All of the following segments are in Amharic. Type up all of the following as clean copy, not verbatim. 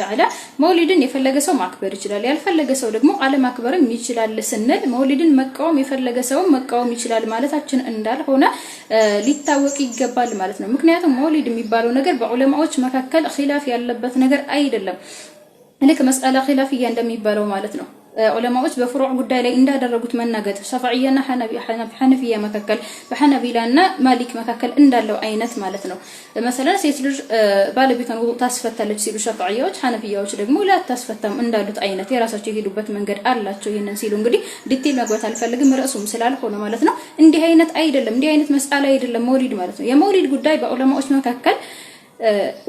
تعالى مولدን የፈለገ ሰው ማክበር ይችላል ያልፈለገ ሰው ደግሞ አለማክበርም ይችላል ስንል መውሊድን መቃወም የፈለገ ሰው መቃወም ይችላል ማለታችን እንዳልሆነ ሊታወቅ ይገባል ማለት ነው ምክንያቱም መውሊድ የሚባለው ነገር በዑለማዎች መካከል ኺላፍ ያለበት ነገር አይደለም ለክ መስአላ ኺላፊያ እንደሚባለው ማለት ነው ዑለማዎች በፍሩዕ ጉዳይ ላይ እንዳደረጉት መናገር ሸፋዒያና ሐነፊያ መካከል በሐነቢላና ማሊክ መካከል እንዳለው አይነት ማለት ነው مثلا ሴት ልጅ ባለቤቷን ታስፈታለች ሲሉ ሸፋዒያዎች ሐነፊያዎች ደግሞ ላታስፈታም እንዳሉት አይነት የራሳቸው የሄዱበት መንገድ አላቸው ይሄንን ሲሉ እንግዲህ ዲቴል መግባት አልፈልግም ራሱም ስላልሆነ ማለት ነው እንዲህ አይነት አይደለም እንዲህ አይነት መስአላ አይደለም መውሊድ ማለት ነው የመውሊድ ጉዳይ በዑለማዎች መካከል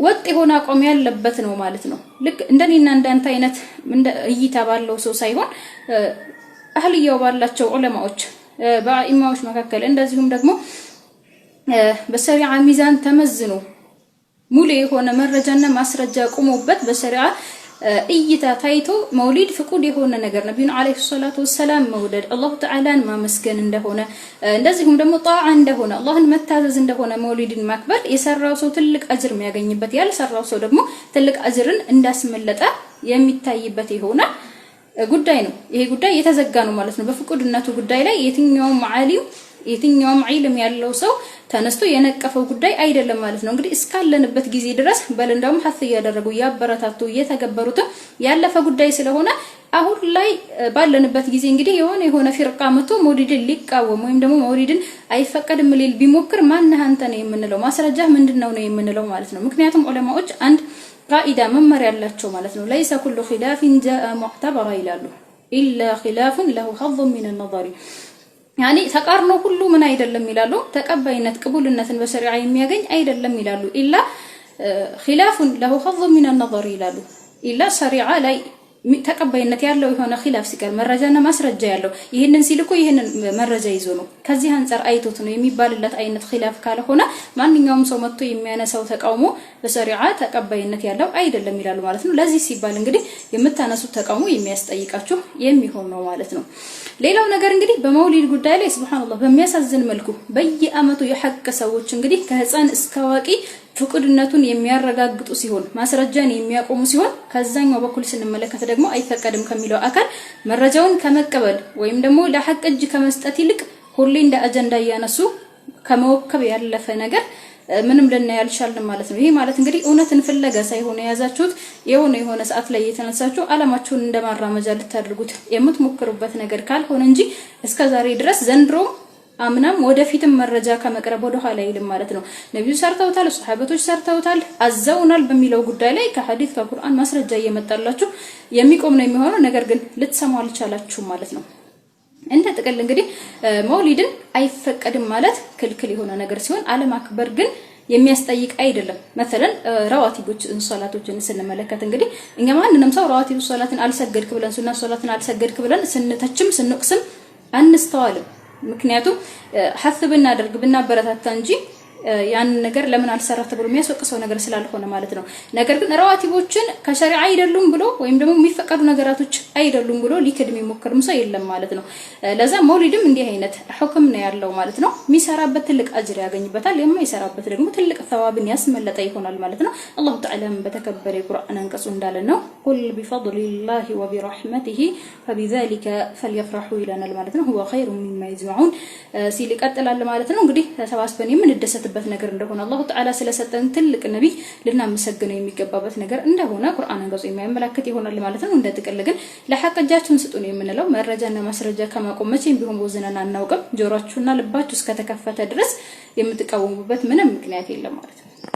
ወጥ የሆነ አቋም ያለበት ነው ማለት ነው ልክ እንደኔና እንዳንተ አይነት እይታ ባለው ሰው ሳይሆን አህልያው ባላቸው ዑለማዎች በአኢማዎች መካከል እንደዚሁም ደግሞ በሸሪዓ ሚዛን ተመዝኖ ሙሉ የሆነ መረጃና ማስረጃ ቆሞበት በሸሪዓ እይታ ታይቶ መውሊድ ፍቁድ የሆነ ነገር ነብዩ አለይሂ ሰላቱ ወሰለም መውደድ አላህ ተዓላን ማመስገን እንደሆነ እንደዚሁም ደግሞ ጣዓ እንደሆነ አላህን መታዘዝ እንደሆነ መውሊድን ማክበር የሰራው ሰው ትልቅ አጅር የሚያገኝበት ያልሰራው ሰው ደግሞ ትልቅ አጅርን እንዳስመለጠ የሚታይበት የሆነ ጉዳይ ነው ይሄ ጉዳይ የተዘጋ ነው ማለት ነው በፍቁድነቱ ጉዳይ ላይ የትኛውም ዒልም ያለው ሰው ተነስቶ የነቀፈው ጉዳይ አይደለም ማለት ነው እንግዲህ እስካለንበት ጊዜ ድረስ በለንዳውም ሐፍ ያደረጉ ያበረታቱ እየተገበሩት ያለፈ ጉዳይ ስለሆነ አሁን ላይ ባለንበት ጊዜ እንግዲህ የሆነ ፍርቃ መቶ መውሊድን ሊቃወም ወይም ደግሞ መውሊድን አይፈቀድም ሊል ቢሞክር ማንህ አንተ ነው የምንለው ማስረጃ ምንድነው ነው የምንለው ማለት ነው ምክንያቱም ዑለማዎች አንድ ቃኢዳ መመሪያ ያላቸው ማለት ነው ليس كل خلاف جاء معتبر ይላሉ الا خلاف له حظ من النظر يعني ተቃርኖ ሁሉ ምን አይደለም ይላሉ ተቀባይነት ቅቡልነትን በሸሪዓ የሚያገኝ አይደለም ይላሉ ኢላ خلاف له حظ من النظر ይላሉ ኢላ ሸሪዓ ላይ ተቀባይነት ያለው የሆነ ኺላፍ ሲቀር መረጃና ማስረጃ ያለው ይሄንን ሲልኩ ይሄንን መረጃ ይዞ ነው ከዚህ አንፃር አይቶት ነው የሚባልለት አይነት ኺላፍ ካልሆነ ማንኛውም ሰው መጥቶ የሚያነሳው ተቃውሞ በሸሪዓ ተቀባይነት ያለው አይደለም ይላሉ ማለት ነው ለዚህ ሲባል እንግዲህ የምታነሱት ተቃውሞ የሚያስጠይቃችሁ የሚሆን ነው ማለት ነው ሌላው ነገር እንግዲህ በመውሊድ ጉዳይ ላይ ሱብሃንአላህ በሚያሳዝን መልኩ በየአመቱ የሐቅ ሰዎች እንግዲህ ከህፃን እስከ አዋቂ ፍቁድነቱን የሚያረጋግጡ ሲሆን ማስረጃን የሚያቆሙ ሲሆን ከዛኛው በኩል ስንመለከት ደግሞ አይፈቀድም ከሚለው አካል መረጃውን ከመቀበል ወይም ደግሞ ለሐቅ እጅ ከመስጠት ይልቅ ሁሌ እንደ አጀንዳ ያነሱ ከመወከብ ያለፈ ነገር ምንም ለና ያልቻልን ማለት ነው ይሄ ማለት እንግዲህ እውነትን ፍለጋ ሳይሆን ያዛችሁት የሆነ ሰዓት ላይ የተነሳችሁ አላማችሁን እንደማራመጃ ልታደርጉት የምትሞክሩበት ነገር ካልሆነ እንጂ እስከዛሬ ድረስ ዘንድሮ አምናም ወደፊትም መረጃ ከመቅረብ ወደ ኋላ ይልም ማለት ነው ነብዩ ሰርተውታል ሱሐበቶች ሰርተውታል አዘውናል በሚለው ጉዳይ ላይ ከሐዲስ ከቁርአን ማስረጃ እየመጣላችሁ የሚቆም ነው የሚሆነው ነገር ግን ልትሰሙ አልቻላችሁ ማለት ነው እንደ ጥቅል እንግዲህ መውሊድን አይፈቀድም ማለት ክልክል የሆነ ነገር ሲሆን አለማክበር ግን የሚያስጠይቅ አይደለም مثلا ራዋቲቦች ሶላቶችን ስንመለከት እንግዲህ እኛ ማንንም ሰው ራዋቲብ ሶላትን አልሰገድክ ብለን ሱና ሶላትን አልሰገድክ ብለን ስንተችም ስንቅስም አንስተዋልም ምክንያቱም ሐፍ ብናደርግ ብናበረታታ እንጂ ያን ነገር ለምን አልሰራህ ተብሎ የሚያስወቅሰው ነገር ስላልሆነ ማለት ነው ነገር ግን ራዋቲቦችን ከሸሪዓ አይደሉም ብሎ ወይም ደግሞ የሚፈቀዱ ነገራቶች አይደሉም ብሎ ሊክድ የሚሞክርም ሰው የለም ማለት ነው ለዛ መውሊድም እንዲህ አይነት ሁክም ነው ያለው ማለት ነው የሚሰራበት ትልቅ አጅር ያገኝበታል የማይሰራበት ደግሞ ትልቅ ثوابን ያስመለጠ ይሆናል ማለት ነው አላህ ተዓላ በተከበረ ቁርአን አንቀጹ እንዳለ ነው ቁል ቢፈድሊላሂ ወቢረህመቲሂ فبذلك فليفرحوا ይለናል ማለት ነው هو خير مما يجمعون ሲል ይቀጥላል ማለት ነው እንግዲህ ተሰባስበን የምንደሰት በት ነገር እንደሆነ አላህ ተዓላ ስለሰጠን ትልቅ ነብይ ልናመሰግነው የሚገባበት ነገር እንደሆነ ቁርአን አንቀጹ የሚያመለክት ይሆናል ማለት ነው እንደ ጥቅል ግን ለሐቀጃችሁን ስጡን የምንለው መረጃና ማስረጃ ከማቆም መቼም ቢሆን ወዝነና እናውቅም ጆሮአችሁና ልባችሁ እስከተከፈተ ድረስ የምትቃወሙበት ምንም ምክንያት የለም ማለት ነው